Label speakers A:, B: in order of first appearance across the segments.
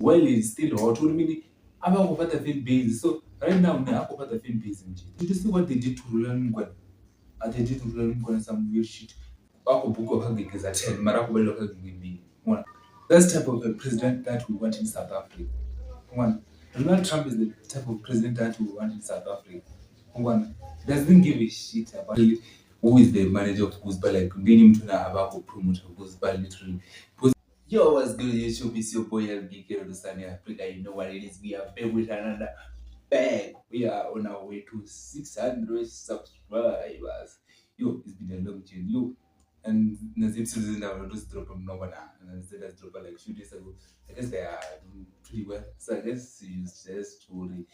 A: while it's still hot, what mean I'm about the fan base. So right now, I'm about the fan base. Did you see what they did to Roland Ngwan? They did to Roland Ngwan some weird shit. Bako Buko Hagik is at 10, Marako Bello Hagik. One. That's the type of a president that we want in South Africa. One. Donald Trump is the type of president that we want in South Africa. One. Doesn't give a shit about who is the manager of Guzba, like, getting him to Abako promoter Guzba literally. Yo, what's good, YouTube? It's your boy LBK of Sunny Africa. You know what it is. We are back with another bang. We are on our way to 600 subscribers. Yo, it's been a long journey. Yo, and Nazim Susan, I will just drop them now. And I said, let's drop like a few days ago. I guess they are doing pretty well. So I guess you just to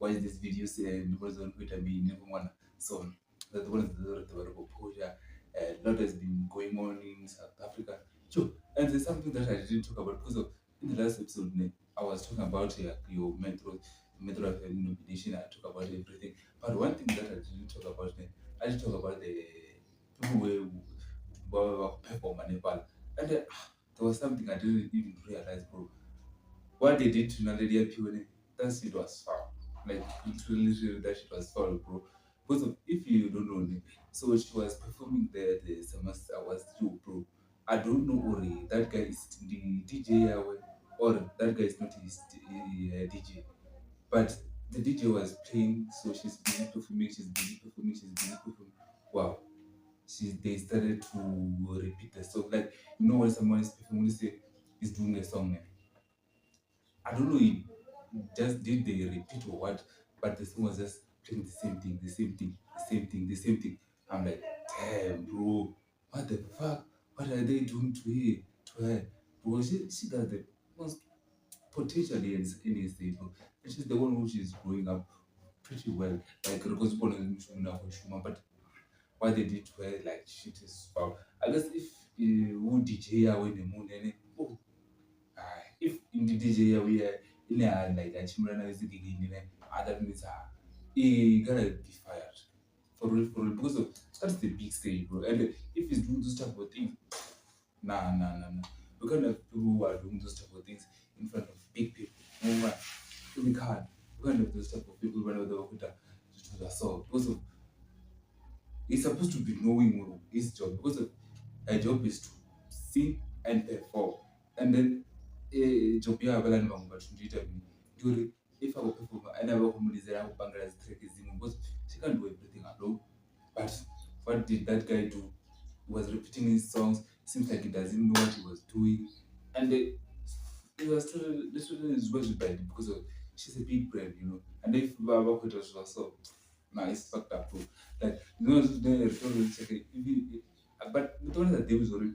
A: watch this video and was on Twitter. Never one. So that's one of the exposure. A lot has been going on in South Africa. Sure. And there's something that I didn't talk about because of in the last episode, I was talking about your metro nomination. I talk about everything. But one thing that I didn't talk about, I didn't talk about the people who perform in Nepal. And there was something I didn't even realize, bro. What they did to Naladia Pione, that shit was foul. Like, literally, that shit was foul, bro. Because of, if you don't know, so she was performing there the semester was you, bro. I don't know, or that guy is the DJ or that guy is not his DJ. But the DJ was playing, so she's busy performing, she's busy performing, she's busy performing. Wow. They started to repeat the song. Like, you know, when someone is performing, say, is doing a song, I don't know if just did they repeat or what, but the song was just playing the same thing, the same thing, the same thing, the same thing. I'm like, damn, bro, what the fuck? What are they doing to her? Bro, she got the most potential in his bro. And she's the one who is growing up pretty well. Like, because but what they did to her, like, shit is foul. I guess if who DJ her when the moon, and oh, if in the DJ we are in a like a chimera is in other means he gotta be fired for real because of that's the big stage, bro. And if he's doing those type of things, nah. We can't have people who are doing those type of things in front of big people. No man, we can't. We can't have those type of people whenever they work with the soul because of he's supposed to be knowing his job because of her job is to sing and perform. And then job ya abalani vanhu vatundiita nduri if akuperforma aina vakomunizera akupangara zitrack zimwe because she can't do everything alone. But what did that guy do? He was repeating his songs. Seems like he doesn't know what he was doing. And he was still the student is worship by because of she's a big brand, you know. And if Baba Quetta was also nice fucked up too. Like you know but the one that they was already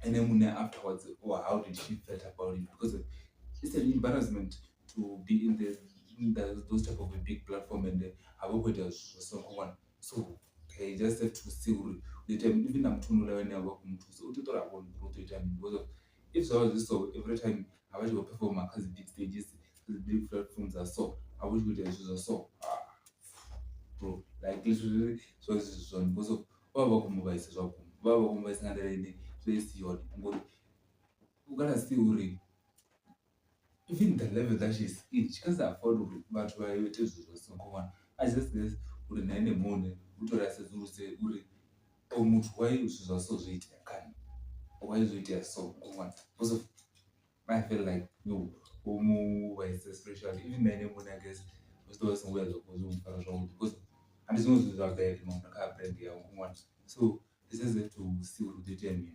A: and then afterwards, or how did she felt about it? Because it's an embarrassment to be in those type of a big platform and avoid was so one. So they just have to see the time even I'm too when I work so to talk about the time because of if so this so every time I wish to perform because big stages, the big platforms are so I wish we just so bro like literally so this is one because of what mobile is so what mobile is not any place you gotta see even the level that she's in, she can't afford but why it is so one. I just guess uri naine mone utora sezuruse uri omuntu why usuzwa so zviita kani why zviita so one because of I feel like no homo was especially even naine mone I guess was the person where the wrong because and it's not that bad no brand ya one so this is it to see what they tell me.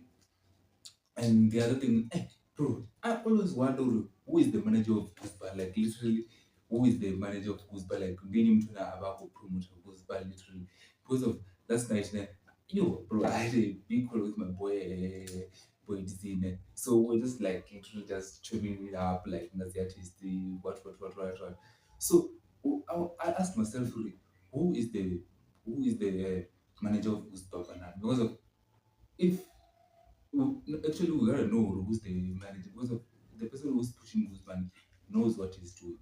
A: And the other thing, bro, I always wonder who is the manager of Guzba, like literally, who is the manager of Guzba, like getting him to now about promoter Guzba, literally, because of last night, yo, bro, I had a big call with my boy Dizine. So we're just like literally just trimming it up, like that's the artist, what. So I asked myself, really, who is the manager of Guzba, because of if actually, we gotta know who's the manager because of the person who's pushing Guzman knows what he's doing.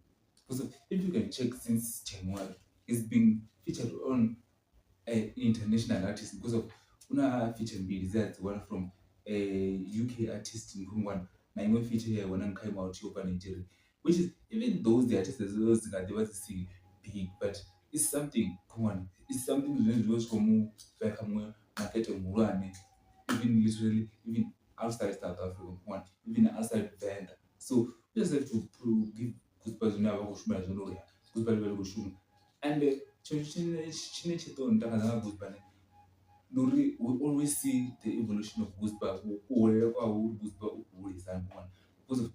A: Because if you can check since January, he's been featured on international artists because of una feature that's one from a UK artist in one na imwe feature yaiona came out yopa Nigeria, which is even those the artists they were see big, but it's something. Come on, it's something that was come back market muruane, even literally even outside South Africa. Come on, even outside Venda. So we just have to give goosebumps now about Kushuma Zonoria, goosebumps Kushuma, and chine cheton takazanga goosebumps. We always see the evolution of goosebumps. Because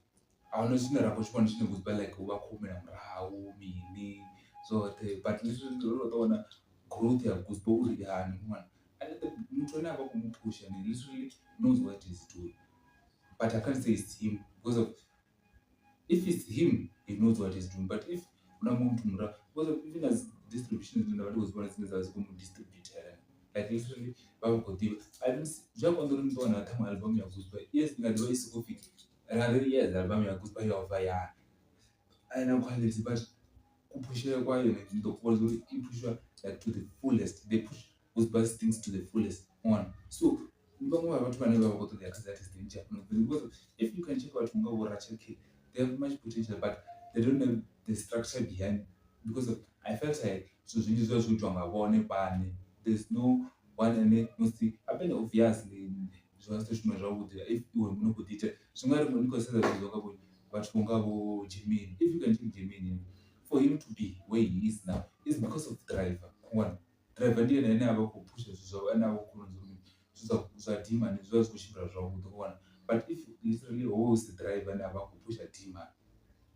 A: hauna zvine rakoshwa zvine goosebumps like uvakomera murau mini zvote, but literally unotoona growth ya goosebumps uri yani mwana, and the mtu anaba kumupusha and literally knows what he's doing, but I can't say it's him because of if it's him he knows what he's doing, but if unamuntu mura because of even as distribution is never was one of the things I was going to distribute like literally vakugotiva zvakondori ndona atama album ya goosebumps yes ngadiva isikufika rather yes album ya goosebumps yova ya aina quality, but kupushira kwayo ndokuona kuti ipushwa like to the fullest, they push goosebumps things to the fullest one. So vamwe vavantu vanenge vavakutoda artists in Japan because if you can check out Munga Racha K, they have much potential, but they don't have the structure behind, because of, I felt like so there's no one and mostly happen obviously if you were no good teacher so but Jimin, if you can take Jimin for him to be where he is now is because of driver one. Driver ndiye naye avakupusha zvizo ana vakunzumi zvizo demon zvizo kushibra zvakuona, but if literally always the driver and avakupusha demon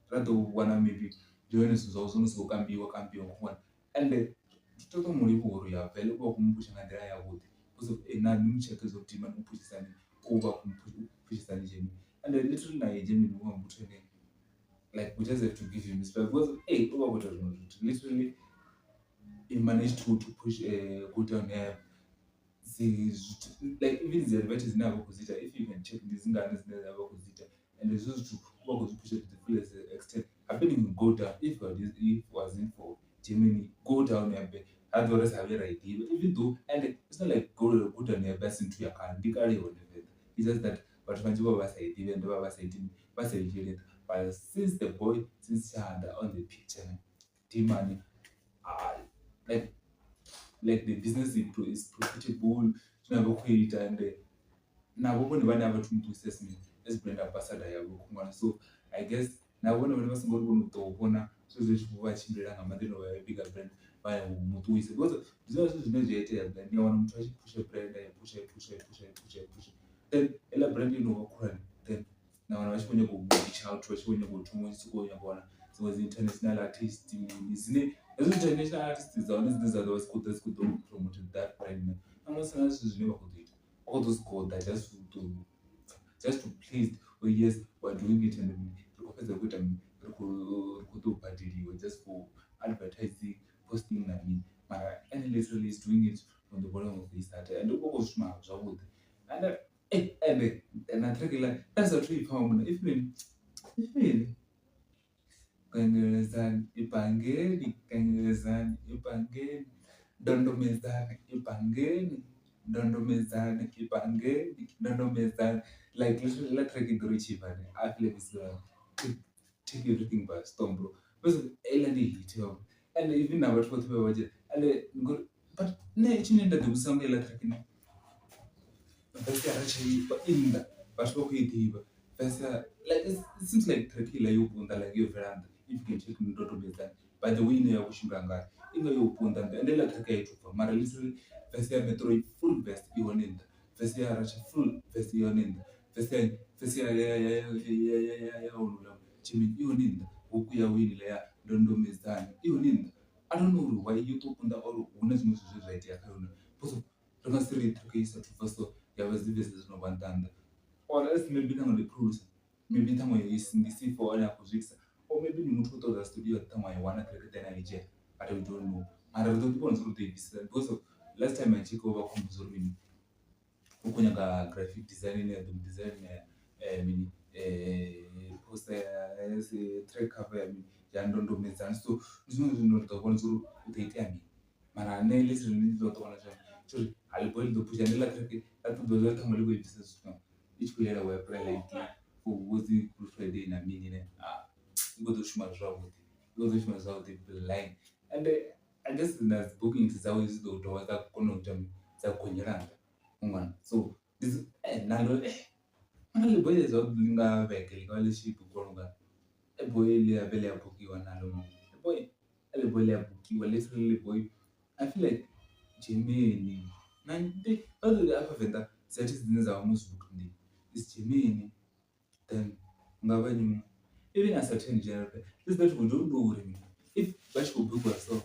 A: rather one maybe doing zvizo zvono kambiwa kuona, and toto muri kuhoro ya vele kwa kumpusha ngandira yakuti because ena nimcheke zokutima nompushisani over kumpushisani Jimmy, and literally na Jimmy no mutene like we just have to give him respect because over what literally he managed to push go down there. Like even the advertisers never consider, if you can check these guys never consider, and there's just to push it to the fullest extent. Happening go down if it wasn't for Germany, go down there. And the rest have a idea, even though, and it's not like go down there best into your car, big area on the bed. It's just that, but when you were saying, even though I was saying, but since the boy, since Shanda on the picture, Timani, like the business is profitable, and now when I never to assessment as brand ambassador ya so I guess now when I was going to Bona, so they should watch him a bigger brand by Mutu. Because this is no jet, then you want to try to push a brand, push. Then Ella brand you know, then now when you go reach out to when you go to months to go, so was international artist, isn't it? As international artists, these are those good promote that brand. I'm not saying this is never good. All those code that just to please, oh yes, we're doing it and because of it we're just for advertising, posting and literally is doing it on the bottom of this that and and I think like that's a trip home if Kangerezani ipangeni, kangerezani ipangeni, dondomezani ipangeni, dondomezani ipangeni, dondomezani. Like literally, like tracking the rich man. I feel like it's take everything by storm, bro. Because Elani hit him, and even now what we were and but ne chini nda do something like tracking. But actually, but in that, but what we did, but like it seems like tracking like you put like your veranda. If you can check in Dr. Bezan, by the way, you Shunganga, in your point and then let her get for Mara literally, Vestia Metro full vest, you on in the Vestia Racha full vest, you on in the Vestia, Jimmy, you on in the Okuya Winnie Lea, Dondo Mizan, you on in. I don't know why you took on the all owners most right here. Don't necessarily take a sort of first, there was the business no one done. Or else maybe on the cruise, maybe Tamo is in the sea for an acquisition. Or maybe you move to the studio at time I want to take an idea, but I don't know. And I don't want to do this because of last time I check over Kumzurmini, Ukunyaga graphic designing and design poster as a track cover, Yandondo Mezan. So, this is not the ones who take me. Manane listen to one of I'll boil the Pujanella track that the other time business. Each player were like was the Good Friday in a meaning. Go to Shumazra with it. Go to Shumazra with the line. And I guess in that booking is always the door that conundrum that Kunyaranda. So this Nalo, Nalo boy is all linga vehicle, all the sheep Koronga. A boy, a belly of bookie one alone. A boy, a boy, a bookie, a literally boy. I feel like Jimmy, other the alphabet that citizens are almost booked. Is Jimmy, then Gavin, even a certain general. This that we don't know. If Bash will book us, so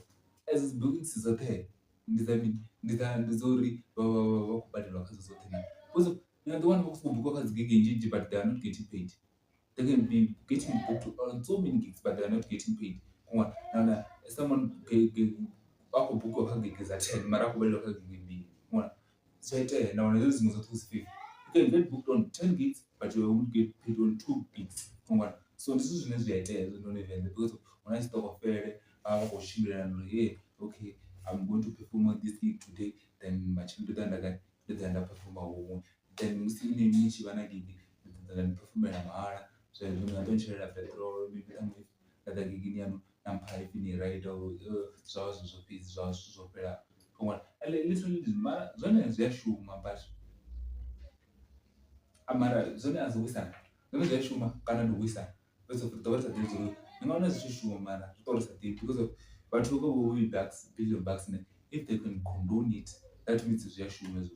A: as booking is a day, the Zori, but the locals is also the one who book us gig, but they are not getting paid. They can be getting booked on so many gigs, but they are not getting paid. One, now, someone wako book of gig is at 10, Maraco local gig be one. So, now, this is not 2 you can get booked on 10 gigs, but you won't get paid on 2 gigs. So, this is the idea. Don't even because when I stop a fair, I was shooting and okay, I'm going to perform on this gig today, then my children again, then I perform a home. Then we see me, Shivana gig, then perform an hour. So I don't share a petrol, maybe I'm with the Giginian, I'm piping right or sources of peace, sources of prayer. And literally, Zona is their shoe, my but Amara, Zona as a wizard. Zona is their shoe, Canada wizard. Because of the daughter, there's no one is shoe, man, because of but who go away backs, billion bucks, if they can condone it, that means it's their shoe.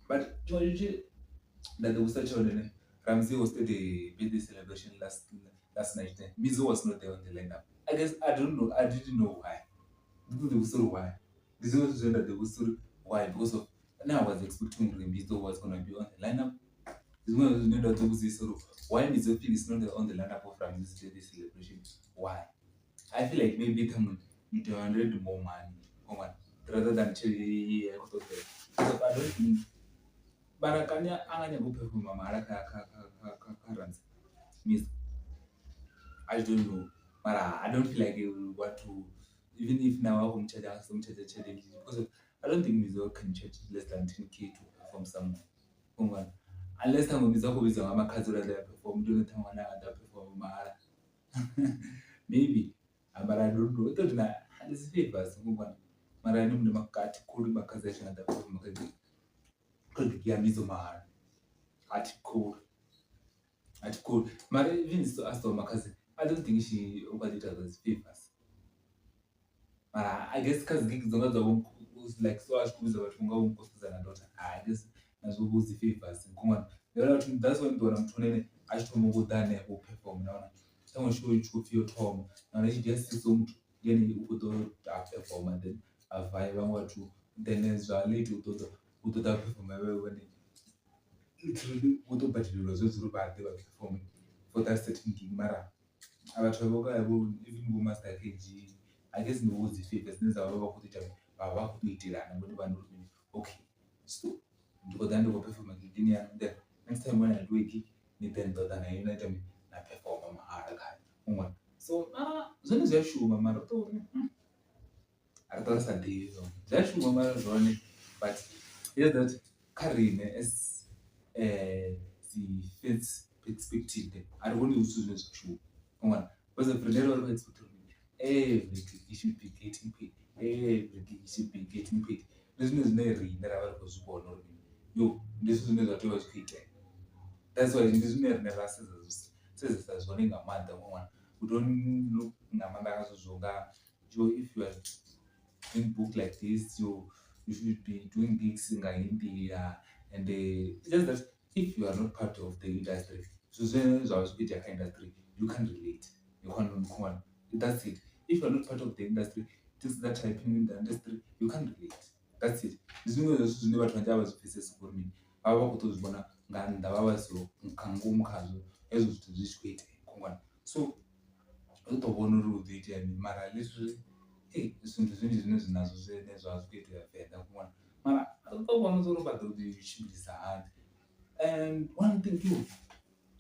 A: But usually, that there was such a Ramsey hosted a birthday celebration last night. Mizo was not there on the lineup. I guess I don't know. I didn't know why. Because they whistle why. Mizo was saying that they whistle why because of now I was expecting Mizo was gonna be on the lineup. This one was not that whistle. Why Mizo is not on the lineup of Ramsey's birthday celebration? Why? I feel like maybe someone you demanded more money, rather than cherry. I don't think. Barakanya anganya kuperforma mara ka Miss, I don't know. But I don't feel like you want to even if now I'm charging some challenge because I don't think Mizo can charge less than 10K to perform somewhere. Unless I'm Mizo is a Makazura there perform, do not want to perform Mara. Maybe. But I don't know. Don't know. This favors Mara no Makati Kuri Makazation at the perform could be a Mizo Mahar. At cool. Mara even so as to Makazi. I don't think she overdid others favors. I guess because gigs don't know who's like so as who's about Munga costs and a daughter. I guess as who's the favors. Come on. That's when I'm turning I should move down there who perform now. Someone show you to feel Tom. And she just see some getting who do that perform and then a 5 or 2. Then there's a lady who do that perform when literally what about the results they were performing for that certain gig Mara. Abatraboga even master KG. I guess no was the favors. These are over put it up. Put it and what do okay. So because then go perform a gig then next time when I do a gig, ni then than I unite me I perform my hard. So zone is your shoe, Mama. I thought it's a day. That shoe, Mama, running. But here's that Karine is the fence perspective. I don't want to use this shoe. Because the Federal always put on everything he should be getting paid. Everything he should be getting paid. This is not really that I was born on. Yo, this is not what I was paid. That's why this is never says as running a man. We don't look Namanda Zoga. Joe, if you are doing book like this, you should be doing gigs in India and just that if you are not part of the industry, so then industry, you can't relate. You can't come on. That's it. If you are not part of the industry, it is that typing in the industry, you can't relate. That's it. This is never 20 hours faces for me. I walk to Zbona, Ganda, so Kangum Kazo, as to this weight. So, I don't want to do it and Mara literally. Hey, this is nazo azikhethe yavela kubona mara akubona zokuba the ship is hard. And one thing too,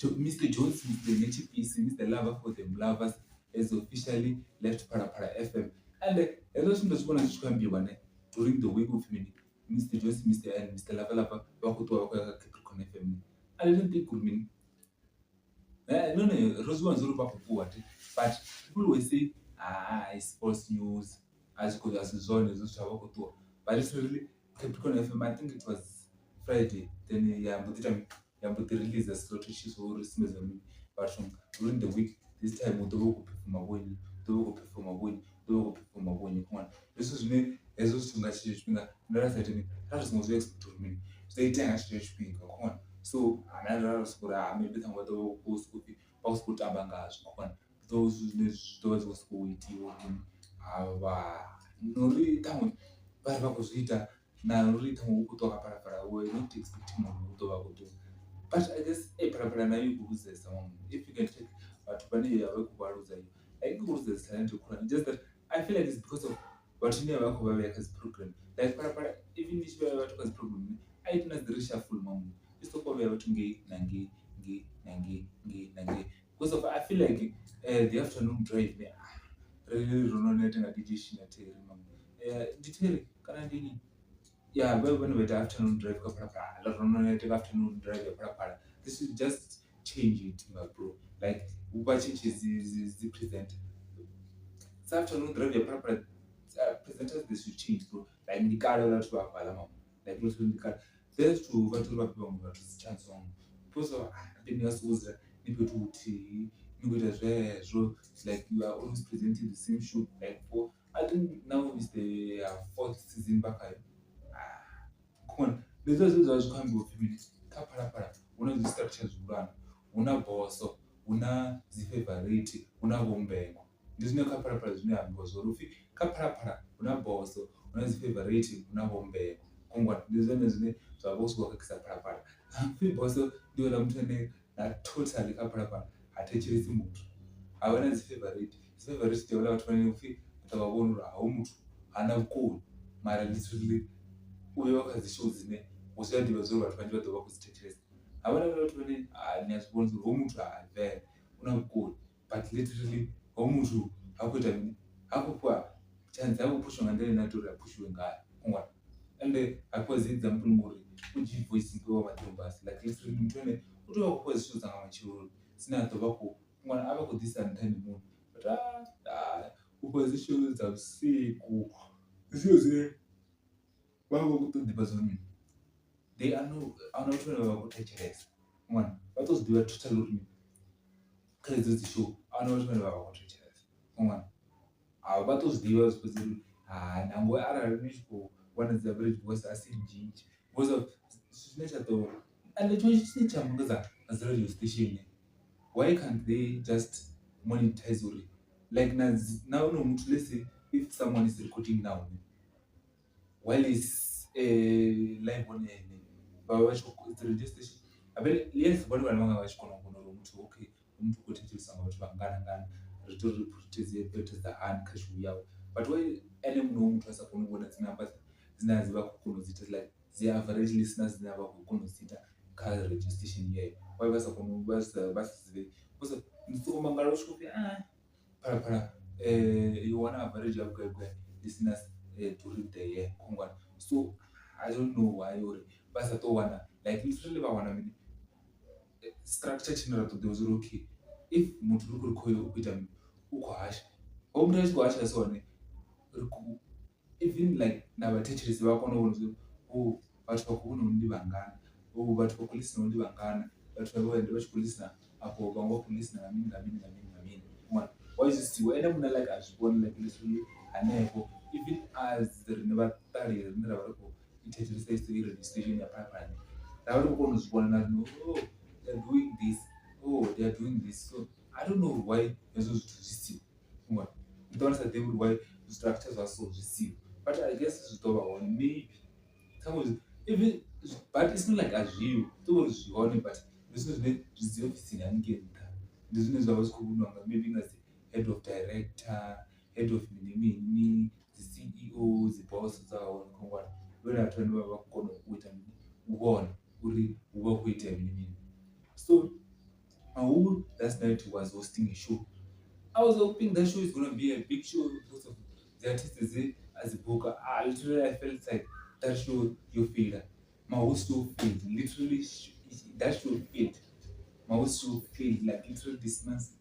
A: Mr. Jones, Mr. Nature Peace, Mr. Lover for them lovers has officially left Para FM. And those things want to be one during the week of mini. Mr. Jones, Mr. and Mr. Lavalava, Bakutua, Capricorn FM. I didn't think would mean. No, no, Rose was all but people will say, it's false news, as good as zone as Shawakutua. But it's really Capricorn FM. I think it was Friday. Then, yeah, but the release as lot of issues or Smith. But from during the week, this time, we'll go perform a win, do perform a win, do perform a win. Come on. This is me, as those two guys, another said to me, that was most expert to me. So they tell us, come on. So another skura maybe some of those could be passport abangas on those those was going to aba no really town but was hita na really town kutoka para we not expecting more kutoka kutoka but I guess para na you use some if you can take but bani ya we kubaruza you I go use the talent to Quran just that I feel like it's because of what you never cover as program like para even if you have a program I didn't the reshuffle mom isoko vya watu ngi because of I feel like the afternoon drive there really runonete ngatijishi nateri mama diteri kana ndini yeah when we the afternoon drive ka para la runonete afternoon drive para this will just change it my bro like uba changes the present this afternoon drive para presenters this should change bro like ndikalo la tu akala mama like not ndikalo there's to vatu vaponga to chance on because of ndingasuza nipe tuthi nikuita zvezvo like you are always presenting the same show like for I think now is the fourth season back come on lezo zvizo zvikambiwa family kaparapara una structures zvikurana una boso una favorite una vombengo ndizvine kaparapara zvinohambiwa zvorufi kaparapara una boso una favorite una vombengo kungwa ndizvone zvine zvavoswa kakisa parapara boso ndiona muthu ane totally kaparapara hatecheresi munhu havana favorite ndeola vatu vane ufi tavavonura hau muthu hana ukoni mara literally uye wakadzishow dzine usiyandiva zvo vatu vanji vadova kuzitecheresa havana vatu vane nyazvibonzo vomuthu havere una ukoni but literally vomuthu hakuita mini hakupa chanzi hakupushwa ngandere natori apushiwe ngayo kungwa ende hakuwazidza mpulunguri ujivoisingiwa madhombasi like literally muthu ane utova kuposition dzanga machiuru sina adova ku mwana ava kudhisantani munhu but uposition dzausiku zviyo zvine vava kutodhiba zvonini they are no ana kuti vava kutecheresa mwana vatozvidiva total urimi kaidzo dzishow ana kuti vava kutecheresa mwana ava vatozvidiva zvikuti nhango arari nechiko one the average voice asi njinji because of zvinoita to and chine chamangeza as radio station why can't they just monetize or like now no muthu let's say if someone is recording now while is live on the radio station abel yes bali vana vanga vachikona kunoro muthu okay muthu kutecheresa vatu vangana ritori reporteze better the hand cash uyawo but why ene munhu muthu asakona kuona dzinamba dzinaziva kukunodzita like the average listeners never kukunodzita ka radio station iyayo why vasakona vasizive because ndisikomangala ushupi para you wanna average of listeners during the year kongwana so I don't know why or vasato like literally vawana mini structure chinarato there was okay if muthu uri kurikoyo kuita ukuhasha omuthu achikuhasha sone even like navatecheresi vakona vatu vakuona undi vangana vatu vakulisina undi vangana vatu vavaende vachikulisina apo vangokulisina ngamini waizistiwa ene muna like azvibona like literally hanepo even as rine vatariri rine ravari kuitecheresa isto iregistration yapapani ravari kukona kuzvibona narino they are doing this they are doing this so I don't know why ezvo zvithu zvisiwa nditaonesa they would why structures are so zvisiwa but I guess zvitova one maybe some even but it's not like azviyo to zvione but ndizvo zvine zvidziyo ofisini haningenda ndizvine zvava zvikubunwanga maybe ngazi head of director head of mini the CEO the boss dzawo kongwana vona vatu vane vava kukona kuita uone uri uva kuita mini so who last night was hosting a show. I was hoping that show is going to be a big show because of the artists as a booker. Literally, I felt like that show your failure. My whole show failed. Literally, that show failed. My whole show failed. Like literally dismissal.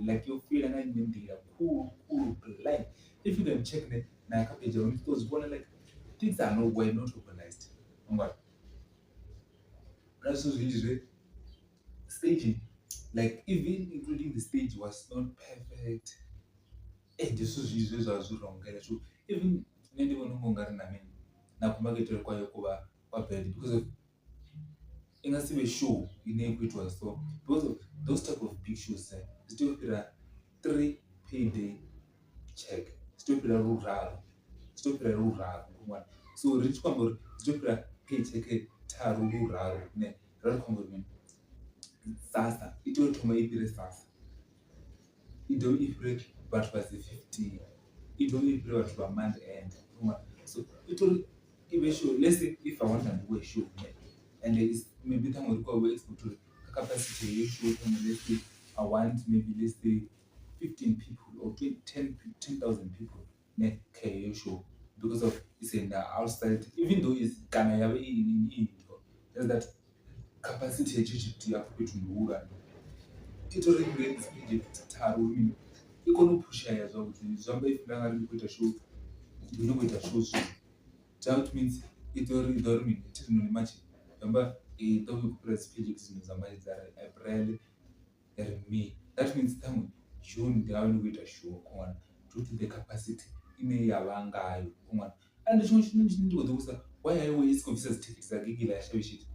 A: Like your failure and even there. Cool. Like if you can check the Naka page on because one like things are not well, not organized. But that's really staging. Like even including the stage was not perfect. This was usually wrong. So even anyone who got in, I mean, now come back to require bad because of ingasibe show it was so because of those type of big shows still put a 3 payday check still put a rural one so rich kwambo still put a paycheck taru rural ne ral kwambo men sasa ito tuma ipire sasa ito ipire but was 50 ito ipire but a month end so it will give a show let's say if I want to do a show and there is maybe time will go export to capacity show let's say I want maybe let's say 15 people or 10,000 people make a show because of it's in the outside even though it's Ghana in there's that capacity to put in the world it already creates taru ikono pusha yazo kuti zvamba ifanga ari kuita show ndinokuita show that means itori mini tiri no match remember topic press page zvinhu zvamaidzara April May that means time June ndava kuita show kumwana due to the capacity ine yavangayo kumwana and chimwe chinhu chinondikuza why are we iscofficers tickets agigila yashavishita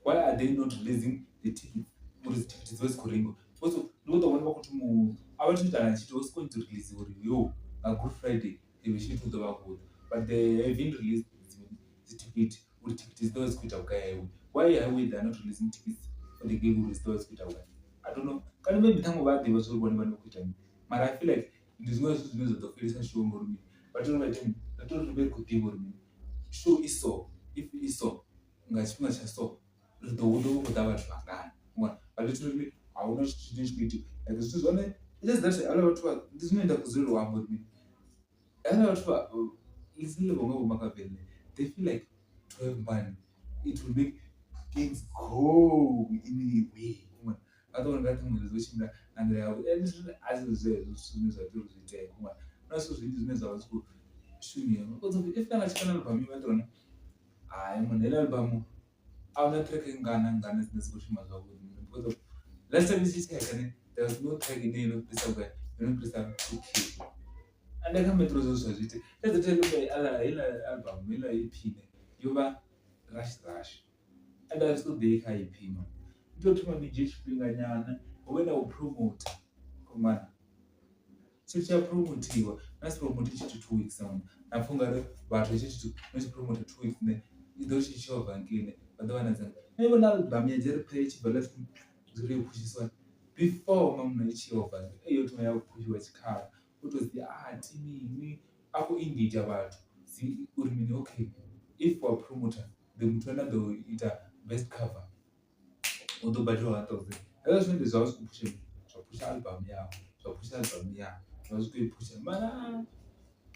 A: why are they not releasing the tickets for the tickets vesikoringo also ndokutoona kuti munhu avatoitana chiti was going to release uri yo a Good Friday vishiti kutova kuda but they haven't released the ticket uri tickets those kuita ukayaiwe why are they are not releasing tickets for the game uri those kuita ukayaiwe I don't know. Can maybe tango badi was all one kuita me. But I feel like this was news of the face show more me. But you know my time, I don't really could give me. Show is so. If is so, ngachima cha so. The wodo kutaba twanga. But literally I will not change it. Like this is one it is that all about this no that zero one with me. All about listen bongo makavele. They feel like 12 man it will make things go in a way. Otherwise, nothing will reach him and they have as soon as I do the day. Not so soon as I was good. Because if I'm a channel from you, I'm on the album. I'm not taking Ghana and Ghana's discussion as well. Because of last time this is there was no tagging in of this away, you know, Christian to keep. And I come through those society. Let's tell you, album, Miller EP, you were rush. And that's good, they high EP, man. Ndotima ndichipinga nyana wena upromote kumana chicha promotiwa nasi promote chitu 2 weeks on nafunga re bathu chitu nasi promote 2 weeks ne ido chichova ngine badwana zanga maybe na album yajere page balance zuri kupushiswa before mamuna ichiova eyo tuma ya kupushiwa chikhala utozi timi ako indija bathu si urimini okay if we promoter the mtwana do ita best cover undo badro hatoze ela zvino ndizvaus kupusha album yao zvausi kuipusha mana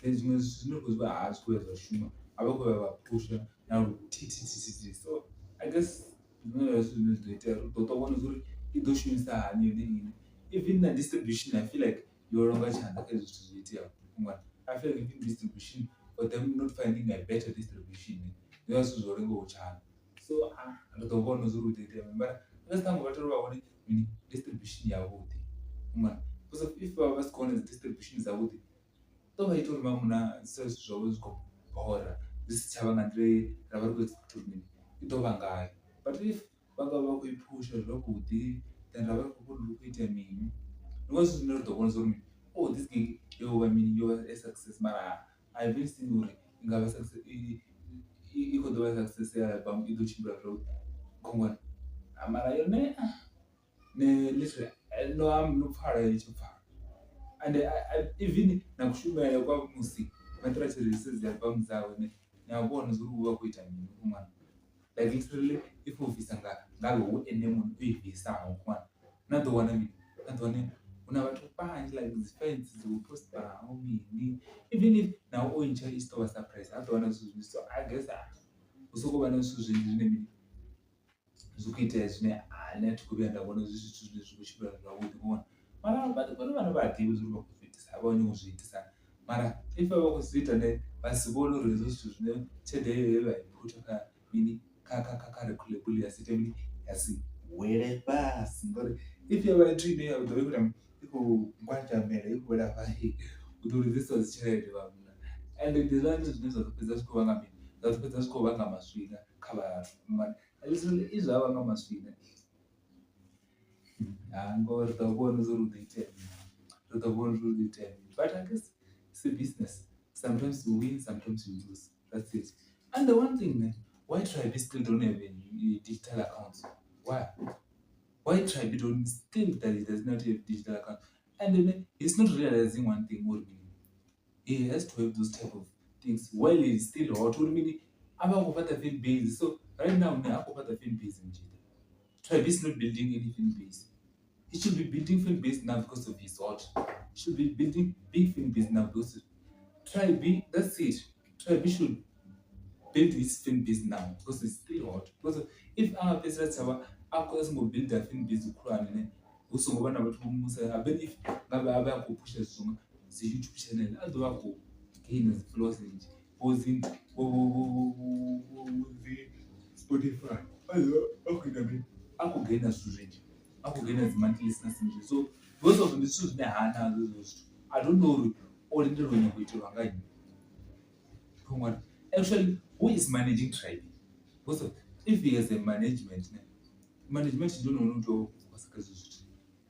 A: zvimwe zvinokuzwa haasi kuwedza shuma avakuva vapusha nauri titititi so I guess zvimwe zvinhu zvinoita totoona kuti idoshumisa hani neini even na distribution I feel like yoronga chanda kaizvo zvithu zvoitia kumwana I feel like even distribution but them not finding a better distribution ndozvo zvorenga uchana so ndotoona zuri kutoita mbara last time vatori vaone distribution yavudi mwana because if vasikone distribution zavudi tovaitori mamuna zvavo zvikobhora zisichava ngandire ravari kuexpectormini itovangayo but if vanga vakuipusha zvakudi then ravari kukuri kuita mini ndozvo zvinotoona zori oh this gig yova mini yova a success mara I've seen uri ingava success ikodova success album idochimbira zvavo kongwana amara yone literally no I'm no para ichopfara and even nakushumira kwa music matora releases album dzavo nyabona zuri kuva kuita mini kumwana like literally if uvisa ngalo ene munhu uivisa kumwana nadowana mini nadowana kuna vhathu vhanzhi like dzi fans dzi postaho mini, even if now o ntsha i tshi tou vha surprise a ḓo wana zwithu zwinzhi. So I guess hu sokou vha na zwithu zwinzhi zwine mini zwi khou itea zwine nṋe a thi khou vhuya nda vhona zwi zwithu zwine zwi khou tshimbila zwavhuḓi vhona. Mara vhone vhane vha a ḓivha zwa uri vha khou zwi itisa vha nyanga u zwi itisa, mara if vha khou zwi ita vha si vhone uri hezwo zwithu zwine tshelede heyo ye vha i phutha kha mini kha record ya si ite mini ya si wele fhasi, ngori if yo vha nthu ine ya ḓo vha i khou ngwanyamela i khou wela fhasi u ḓo luzesa dzi tshelede vhaṅwe. And ndi zwone zwine zwa ḓo fhedza zwi khou vhanga mini, zwa ḓo fhedza zwi khou vhanga maswina kha vhathu, i zwa vhanga maswina ngori ri ḓo vhona zwa uri hu ḓo itea mini, ri ḓo vhona zwa uri hu ḓo itea mini. But I guess it's a business, sometimes you win, sometimes you lose, that's it. And the one thing, why Tribe still don't have a digital accounts? Why Tribe don't still that it does not have digital account? And then he's not realizing one thing, what meaning he has to have those type of things while he's still hot. What meaning I'm about the fan base. So right now, I'm about the fan base in Jida. Tribe is not building any fan base. He should be building fan base now because of his hot. He should be building big fan base now because of Tribe. That's it. Tribe should build his fan base now because it's still hot. Because if I'm a person that's I'm build a fan base also one about whom I believe Baba could push us on the YouTube channel. I do have gain as flows in posing the Spotify. I could gain as range. I could gain as monthly listeners. So both of them is I don't know all in the room which you are actually who is managing Tribe? Because if he has a management you don't know to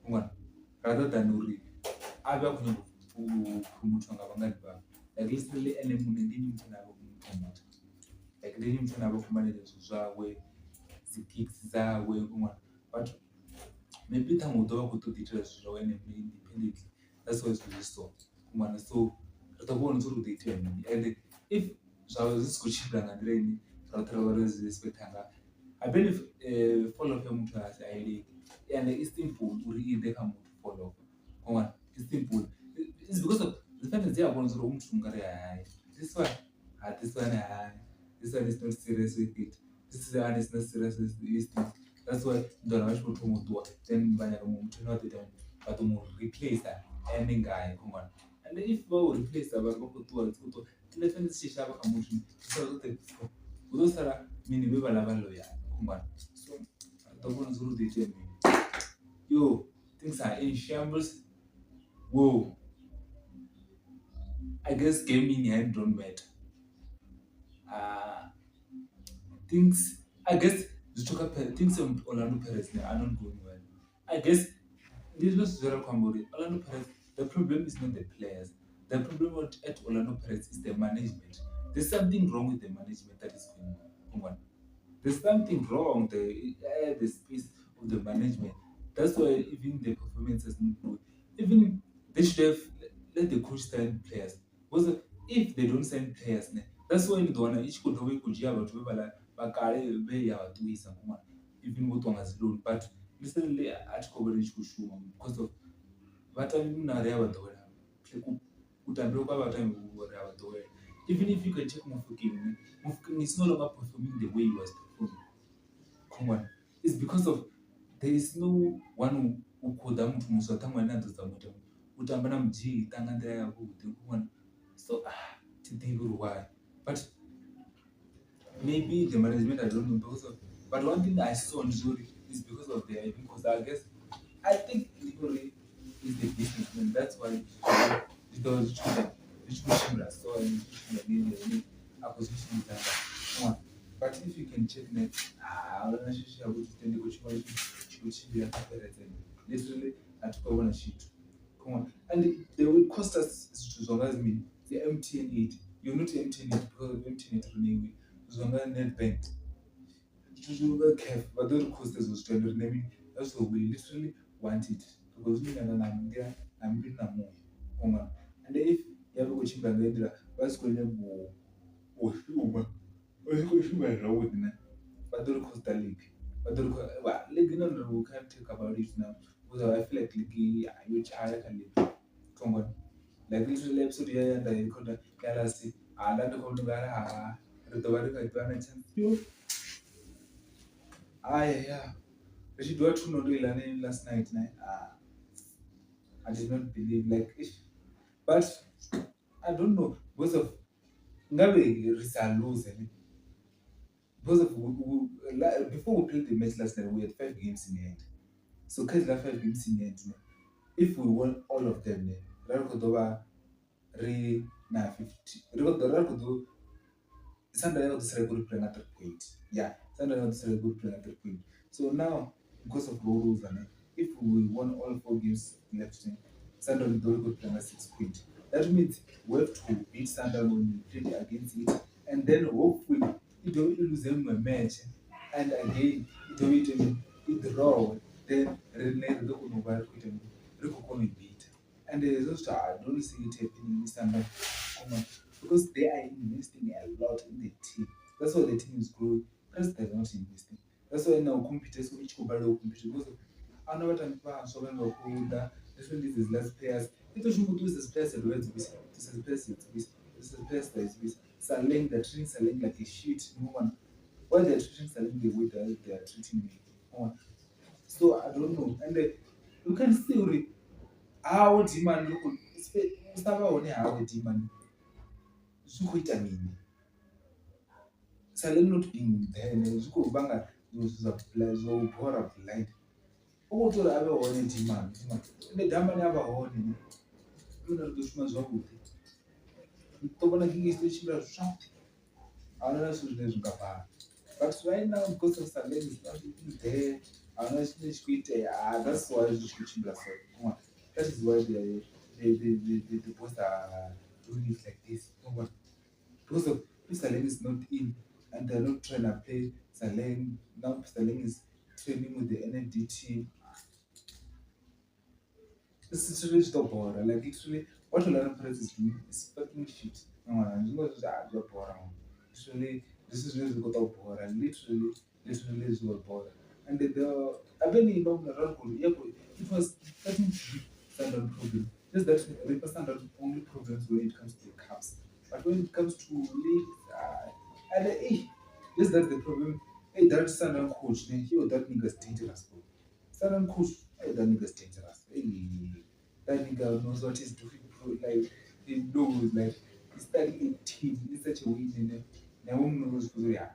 A: one rather than uri ave akunyanga kumuthu nga vhangani vhavho, like literally ene muṋe ndi nnyi muthu ane avha kumpromota, like ndi nnyi muthu ane avha kumanela zwithu zwawe dzi gigs dzawe ṅwana. But maybe ṱhaṅwe u ḓo vha khou ṱoḓa itela zwithu zwawe ene muṋe independently, that's why zwithu zwi so ṅwana. So ri ḓo vhona uri hu ḓo itea mini, and if zwa zwi si khou tshimbila nga nḓila ine roṱhe ro vha ro zwi expecta ngayo, I believe follow ya muthu a si aeleli, and it's simple uri i ḓe kha muthu follow ṅwana. It's simple, it's because of the fact that they are going to room to this one, this one, this one is not serious with it. This one is not serious with this thing. That's why the large people will do it. Then by the moment you know the time, but to replace that ending guy, come on. And if we replace that, we're going to do it. And the thing is, she shall come with me. So those are mini we will have a lawyer, come on. So the ones who they tell me, yo, things are in shambles. Whoa. I guess gaming hand don't matter. Things I guess things of Orlando Pirates now are not going well. I guess this was very common. Orlando Pirates, the problem is not the players. The problem at Orlando Pirates is the management. There's something wrong with the management that is going on. There's something wrong the space of the management. That's why even the performance is not good. Even they should have let the coach sign players. Because if they don't sign players, that's why you don't each could always could have a bakale be ya tuisa kuma even what one has loan. But recently at coverage kushuma because of vatambi na rea vadola. Kutambira kwa vatambi rea vadola. Even if you can check Mufukini is no longer performing the way he was performing. Come on. It's because of there is no one who could have to utambana mji tanga ndaya yakuti. So to think why. But maybe the management, I don't know because of, but one thing I saw on Zuri is because of the IP, because I think Ligori is the businessman. That's why it was so acquisition. But if you can check net, literally at over sheet. Come on. And they will cost us to me the MTN 8. You're not MTN 8 because of MTN 8 running with net bank. But those cost us was trying to name it. That's what we literally want it. Because we are not I'm being a more. Come on. And if you have a coaching by the what's going to go or Huber, or you go Huber road, but don't cost the league. But well, league no we can't talk about it now because I feel like league you try can league. Come on. Like literally episode here and I could see and then the code gara the very chance. You yeah. But she do to know learning last night. I did not believe like ish. But I don't know because of Ngabe Risa lose because of before we played the match last night we had 5 games in the end. So because 5 games in the end, if we won all of them, Rakodoba re na 50. Rakodo Sunday out this good playing at 3 point. Yeah, Sunday out this good playing at 3 point. So now because of rules and if we won all 4 games left, Sunday will very good playing at 6 point. That means we have to beat Sunday when we play against it, and then hopefully it will lose them a match, and again it will it draw. Then Rene the Kunuba Rikokon beat, and those I don't see it happening this Sunday because they are investing a lot in the team. That's why the team is growing. Because they're not investing. That's why now computers so each compare computers because I know what I'm so when we're older, different is less players. It should do this players and words this is players this is players that is with selling the treating selling like a shit no one. Why they're treating selling the way that they are treating me. On. So I don't know. And you can still how demand look Mustafa only how the demand zvirikuita nini sale not being there zvikubanga zobhora blind ukutora ave hone demand ine dhamani ava hone ina rikushuma zvavudi tobona kingi ichimbira zva haana zvinhu zvine zvingapara but right now because of Salem is not even there haana chine chikuita that's why zvichichimbira so that is why the boys are doing it like this because of if Saleng is not in and they're not trying to play Saleng, now Saleng is training with the NFD team. This is really stop border. Like literally, what Olana Press is doing is fucking shit. You know, it's really, this is really got out border. Literally is what border. And the I've been in it was starting to be standard problem. Just that the standard only problems when it comes to the caps. But when it comes to leagues, and just that's the problem. Hey, that standard coach, then he or that nigga's dangerous, bro. Standard coach, hey, that nigga's dangerous. Hey, that nigga knows what he's doing, bro. Like, he knows, like, he's studying a team in such a way, and woman knows, yeah,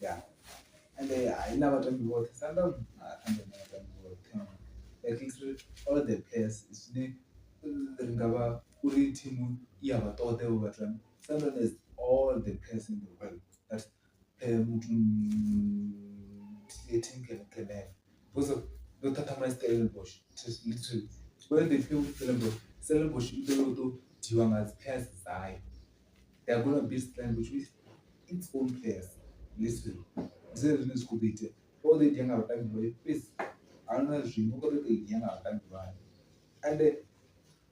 A: yeah. And I never done about Sandom, I never done about him. Like, literally, all the players, is the Ngaba, Uri Timu, Yava, all the overtime. Sandom is all the players in the world that a team can have. Because of the Tatama Stellenbosch, just literally. When they play with Stellenbosch, they will do Tiwanga's players side. They are going to beat Stellenbosch with its own players. Literally. Zero school data. All the young out time boy, please. I don't know if you know the young out time boy. And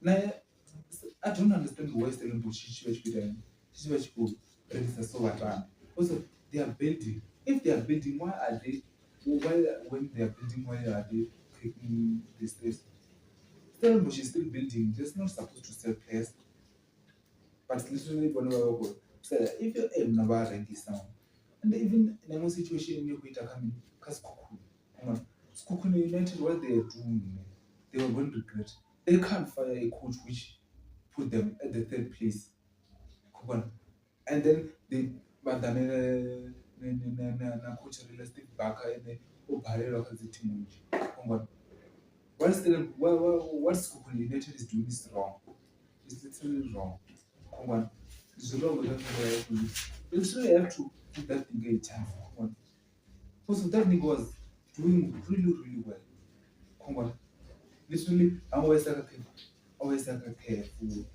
A: now I don't understand why Stellenbosch Church people register so advanced. Also, they are building. If they are building, why are they? Why when they are building, why are they taking this place? Stellenbosch is still building. They're not supposed to sell players, but literally one of so if you aim never rank is down, and even in a situation in your coming, because Kukuna United, what they are doing, they were going to regret. They can't fire a coach which put them at the third place. And then they but then coach realistic back and Obarero has a team. What's the what's Kukuna United is doing is wrong. It's literally wrong. It's wrong with that. You literally have to give that nigga a chance. Because that nigga was doing really well. Come on. Literally, I'm always like a careful,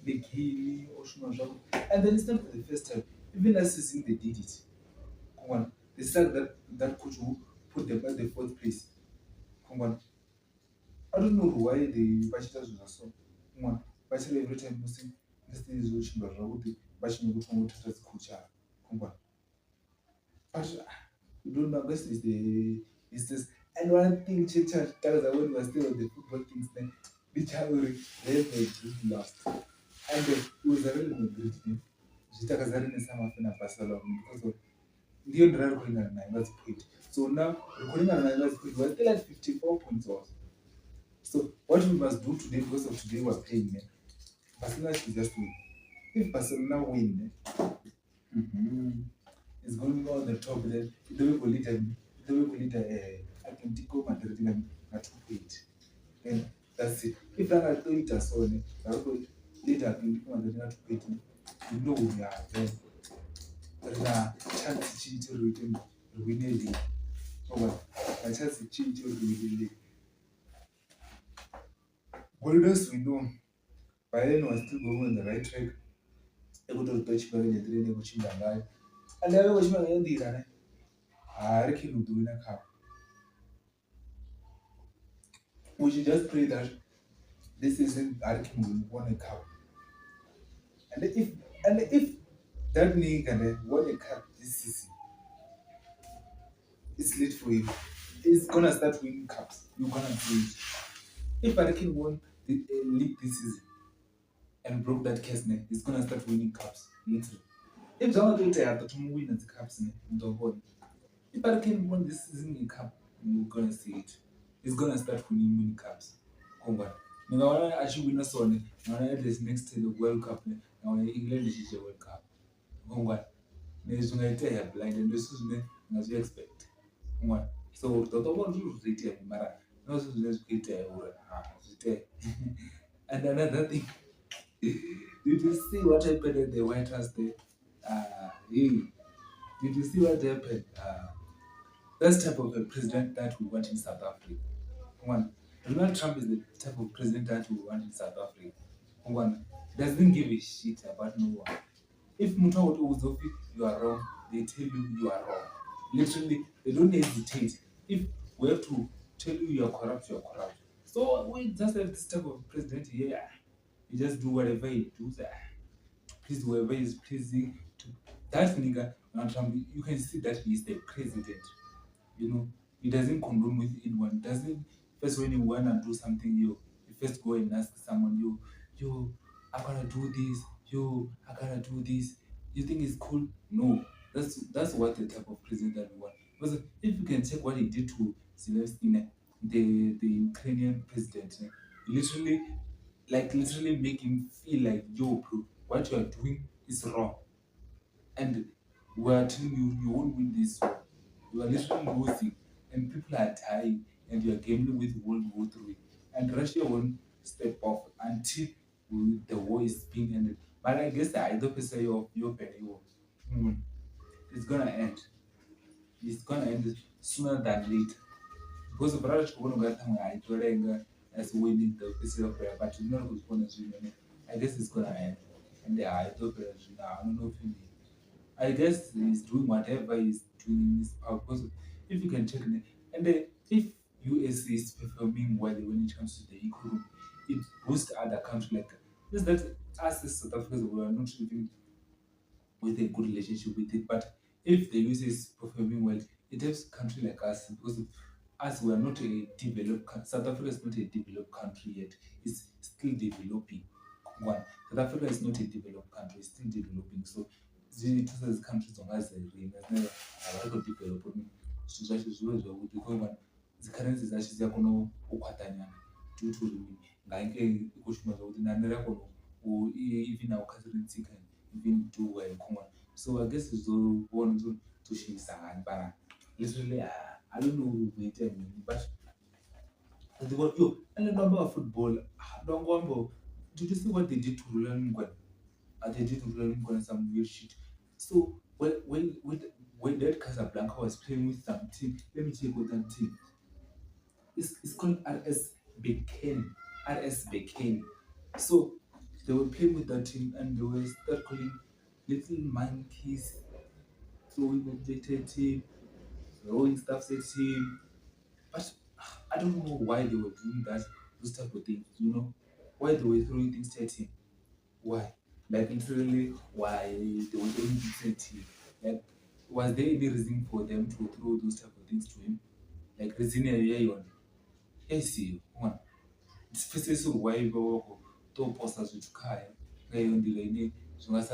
A: big healing, ocean job. And then it's not for the first time. Even last season they did it. Come on. They said that coach who put them at the fourth place. Come on. I don't know why the bachelors was so. Come on. Bachelor every time Muslim this thing is watching but Rabudi bachelor go from what coach. Come on. But you don't know, this is the is this. And one thing Chichat tells us when we were still on the football things then the child Real Madrid lost. And it was a really Madrid team. Zvitakazarine samafina Barcelona because of ndiyo ndirari kuringana naye mazipwiti. So now kuringana naye mazipwiti we're still at 54 points off. So what we must do today, because of today we're playing, Barcelona should just win. If Barcelona win, it's going to go on the top. Then the way we lead Atletico Madrid at 2-8. Then that's it. If that are 2-8 or so, then lead Atletico Madrid at 2-8. You know we are there. There's a chance to win the league. Oh, a chance to change to win the league. Golders we know. By then we're still going on the right track. Able to touch by the train, which is alive. And then which one in the I reckon we'll do in a cup. We should just pray that this season Arkin will win a cup. And if that nigga won a cup this season, it's late for him. He's gonna start winning cups. You're gonna do it. If Arkin won the league this season and broke that case, he's gonna start winning cups. Literally. If John Duterte had to win the cups, don't hold. If Arkin won this season in cup, you're gonna see it. He's gonna start winning cups. Congrats. Ningaona achiwina sone naona at least next to the World Cup naona England ichije World Cup ngongwa nezvingaita blind and this is ngazvi expect ngwa so totoko ndizviite mara nozi zvinezvikuita ura zvite. And another thing, did you see what happened at the White House there? Hey, did you see what happened? That's type of a president that we want in South Africa. One, Donald Trump is the type of president that we want in South Africa. One, doesn't give a shit about no one. If Mutawoto Uzofi, you are wrong, they tell you are wrong. Literally, they don't hesitate. If we have to tell you are corrupt, you are corrupt. So we just have this type of president here. He just do whatever he does. Please whoever is pleasing to that nigga, Donald Trump, you can see that he is the president. You know, he doesn't condone with anyone. Doesn't first when you wanna do something, you first go and ask someone, I gotta do this, I gotta do this. You think it's cool? No. That's what the type of president that we want. Because if you can check what he did to Zelensky, the Ukrainian president, literally make him feel like, yo, bro, what you are doing is wrong. And we are telling you, you won't win this war. You are literally losing, and people are dying, and you are gambling with World War III. And Russia won't step off until the war is being ended. But I guess I don't say your penny war. It's gonna end. It's gonna end sooner than later. Because of Russia, I told as winning the physical prayer, but you know who's gonna win. I guess it's gonna end. And I don't know if you I guess he's doing whatever he's doing in his power. Because if you can check it, and if US is performing well when it comes to the economy, it boosts other countries like just that us as South Africans we are not living with a good relationship with it. But if the US is performing well, it helps country like us because us we are not a developed South Africa is not a developed country yet. It's still developing. One, South Africa is not a developed country, it's still developing. So zwithu sezi countries dzongazirina dzine havatodevelopa zvithu zvacho zvive zvakuti koiva dzicurrency dzacho dziyakona kukwatanyana due to ngainge ikushuma zvakuti nani rakona even our currency can even do well common. So I guess zvizoona zvotoshingisa hani but literally I don't know kuita mini but yo and ndamba football ndongombo did you see what they did to Roland Ngwane? They did to Roland Ngwane some weird shit. So when that Casablanca was playing with some team, let me check what that team. It's called RS Bekane. RS Bekane. So they were playing with that team and they were start calling little monkeys, throwing objects at him, throwing stuff at him. But I don't know why they were doing that, those type of things, you know? Why they were throwing things at him. Why? Like literally why they were doing things at him. Like was there any reason for them to throw those type of things to him? Like reason yayon. Yes, one. Especially why go to post as with Kai, on the lane, so as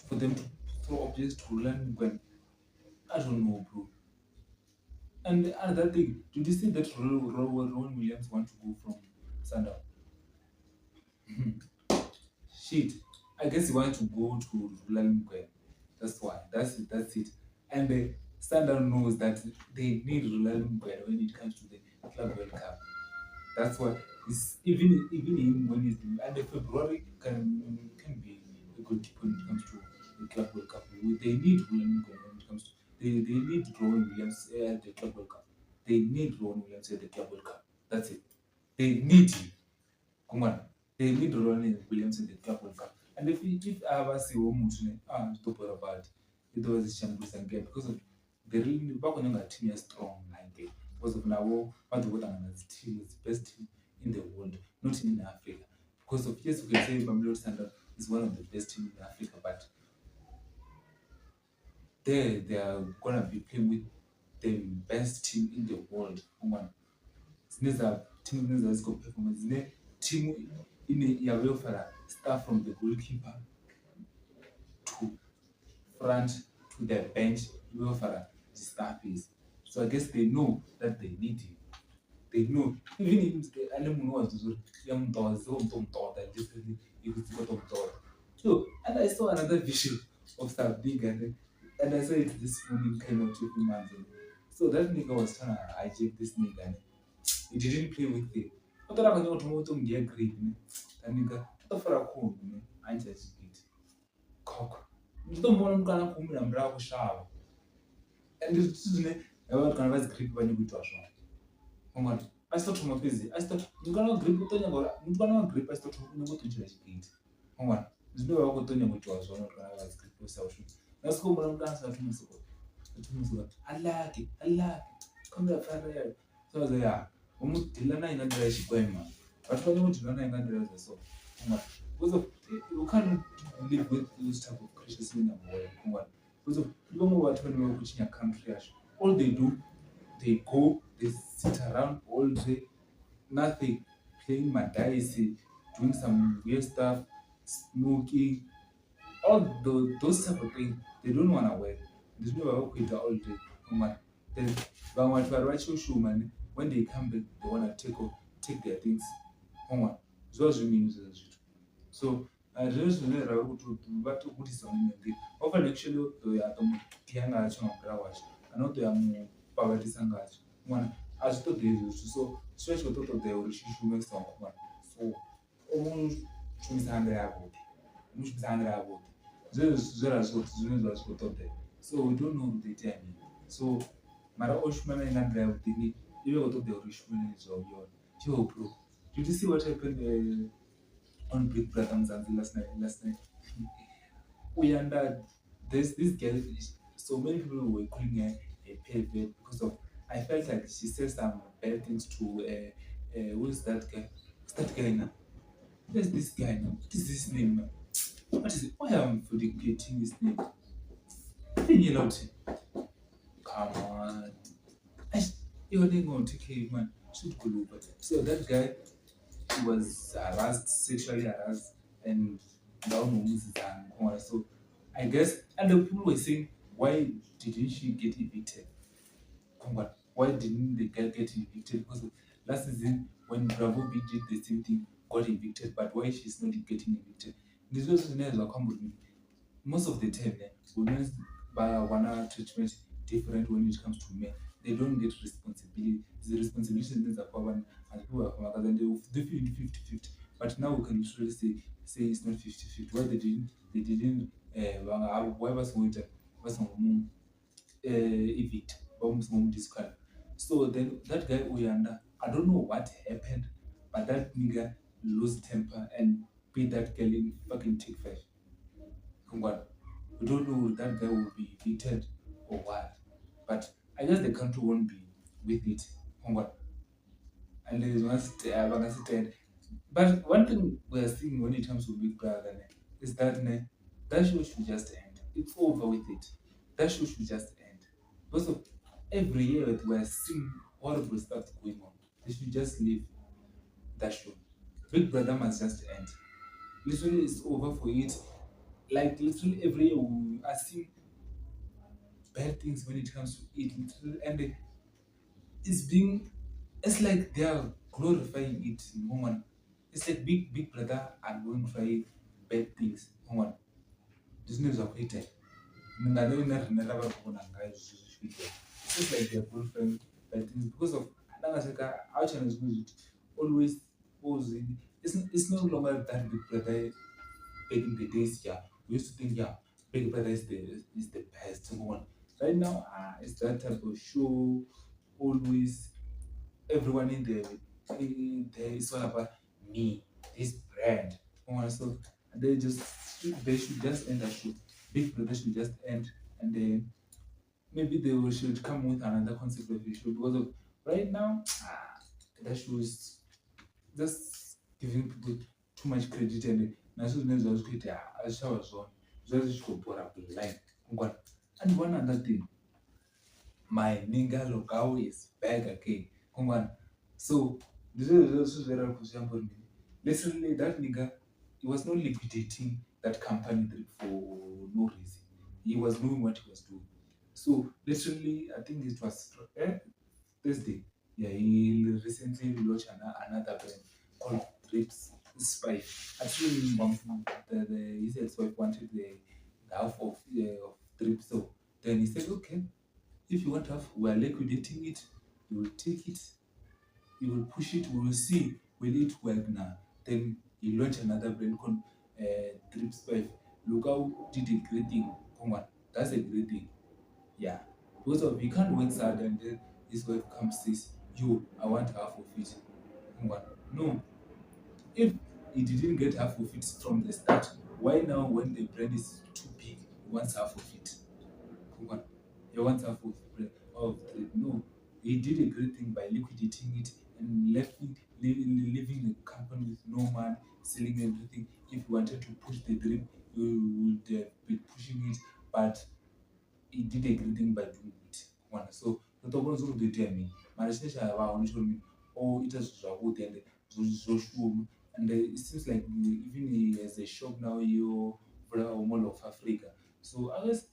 A: for them to throw objects to learn when I don't know, bro. And another thing, did you see that Rowan Williams want to go from Sundown? Shit. I guess he wanted to go to Rulalmgwen. That's why. That's it. That's it. And the Sundown knows that they need Rulalmgwen when it comes to the Club World Cup. That's why it's even him when he's doing and the February can be a good tip when it comes to the Club World Cup. They need Rulalmgwen when it comes to they need Rowan Williams at the Club World Cup. They need Rowan Williams at the Club World Cup. That's it. They need him. Come on. They need Rowan Williams in the Club World Cup. And if I ever see Omutune, stop worry about it. It was a champions and game because of they really back when a team is strong like that. Because of now what the world as team is the best team in the world, not in Africa. Because of yes, we can say Mamelodi Sundowns is one of the best teams in Africa, but they are gonna be playing with the best team in the world. One. Zineza team zineza ziko performance. Zine team in ya welfare start from the goalkeeper to front to the bench welfare the staff is. So I guess they know that they need him. They know even if the animal was to young dogs, that differently you could see what. So and I saw another video of that big and I saw it this morning kind of 2 months ago. So that nigga was trying to hijack this nigga and he didn't play with it. I thought I was going to be a great that nigga. I thought for a cool, I just it. Cock. You don't want to come and bravo shower. And this is a kind of grip when you go to a shop. Oh my, I start from a busy. I start, you cannot grip with Tonya, you cannot grip, I start to go to church gate. Oh my, there's no way to Tonya which was one of the grip with social. Let's go, but I'm dancing 2 months ago. 2 months ago. I like it, I like it. Come here, Father. So I was like, yeah, almost Tilana in under she going, man. But when you want to learn in under as so. Oh my, because you can't live with those type of Christians in the world. Oh my, because you don't know what when you're watching a country, all they do they go, they sit around all day, nothing, playing Madaisi, doing some weird stuff, smoking, all those type of things. They don't want to work. There's no work with all day. Then, but when they come back, they want to take their things. So so I just know what to put is on the often actually to Tianga Chongrawash, and not the poverty sangash. One as to the so special total the Rishishu song one. So almost Chumisandra Mushmisandra. Zeras what Zunas what of them. So we don't know the time. So Mara Oshman and Andrea would be you go to the Rishman is of your bro. Did you see what happened? On Big Brother Mzansi last night. We under this girl. So many people were calling her a pervert because of. I felt like she said some bad things to. Who's that guy? Who's that guy now? Where's this guy now? What is his name now? What is it? Why am I forgetting his name? You know, come on. You're going to take care, man. Should go over. So that guy he was harassed, sexually harassed, and down so I guess and the people were saying why didn't she get evicted? Why didn't the girl get evicted? Because last season when Bravo B did the same thing, got evicted, but why she's not getting evicted? This was most of the time, women's by one treatment different when it comes to men. They don't get responsibility. The responsibility is a power and people are from and they feel 50-50. But now we can literally say it's not 50-50. Why they didn't whoever was evict almost mom discard. So then that guy Uyanda, I don't know what happened, but that nigga lost temper and beat that girl in fucking take five. Come on. We don't know if that guy will be evicted or what. But I guess the country won't be with it. Come on. And there is one stand. But one thing we are seeing when it comes to Big Brother is that that show should just end. It's over with it. That show should just end. Because of every year we're seeing horrible stuff going on. They should just leave that show. Big Brother must just end. Literally, it's over for it. Like literally every year we are seeing bad things when it comes to it. Literally, and it's being, it's like they are glorifying it more. It's like big brother are glorifying bad things more. Zwine zwa khou itea nga nḓila ine riṋe ra vha ri khou vhona ngayo zwithu zwi tshi khou itea. It's just like they're glorifying bad things because of nda nga tsheka ha tshena zwiṅwe zwithu always posing. It's no longer that big brother back in the days. Yeah, we used to think, yeah, big brother is the best one. Right now, it's that type of show. Always everyone there is all about me, this brand. So they should just end that show. Big Brother should just end, and then maybe they should come with another concept of the show because of right now that show is just giving people too much credit and naso zwine zwa zwi khou itea a zwi tshavha zwone zwa zwi tshi khou bora blind ngwana. And one other thing, my nigga Logao is back again. Come on. So this is very important. Literally, that nigga, he was not liquidating that company for no reason. He was doing what he was doing. So literally, I think it was Thursday. Yeah, he recently launched another brand called Trips Spice. Actually, his ex-wife wanted the half of Trips. So then he said, okay, if you want half, we are liquidating it. You will take it, you will push it, we will see will it work now. Then you launch another brand called Trips 5. Look how did a great thing. Come on, that's a great thing. Yeah. Because of you can't work hard and then his wife comes says, yo, I want half of it. Come on. No. If he didn't get half of it from the start, why now when the brand is too big, he wants half of it? Come on. He wants half of trade. No, he did a great thing by liquidating it and leaving the company with no money, selling everything. If you wanted to push the dream, you would be pushing it, but he did a great thing by doing it. One. So the double zero did me. My relationship around me, oh, it is good and so show. And it seems like even he has a shop now, you for the Mall of Africa. So I guess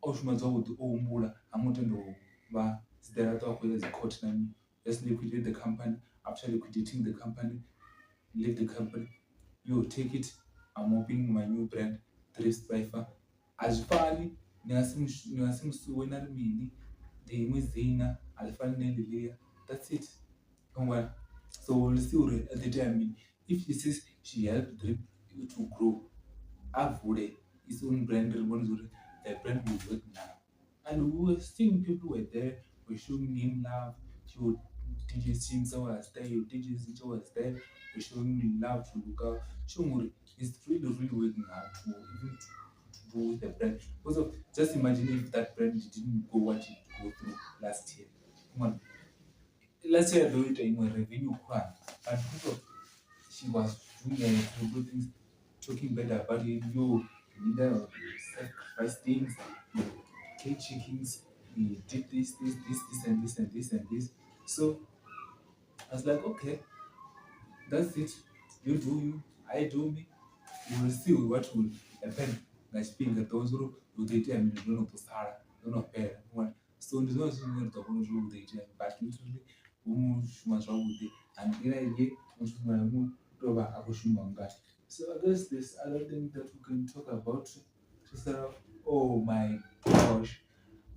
A: oshuma zwavhuḓi o humbula ha mutendo vha siḓeraṱa wa khou ya dzi court na mini. Just liquidate the company. After liquidating the company, leave the company, you take it. I'm opening my new brand, Thrift Spifer. Azifani ningasimsuwe na mini the iṅwe dzina alifani neliliya. That's it. Ngwana. So we'll see at the time if she says she helped Drip to grow, avule his own brand, the brand will work now. And we were seeing people were there, were showing him love. Your DJ Simsa was there, your DJ Zincha was there, were showing him love to look out. Shomuri is really working hard to even to go with the brand. Because of, just imagine if that brand didn't go what it go through last year. Come on. Last year, though, it was revenue one, but because of she was doing terrible things, talking bad about him, you leader sacrifice things, you cake chickens, he did this, and this, and this, and this. So I was like, okay, that's it. You do you, I do me. We will see what will happen. Like speaking at those who did I mean, don't know to Sarah, don't know pair. So there's no something to go through the gym, but literally, much wrong with it. And here, so I guess there's other thing that we can talk about. Oh my gosh,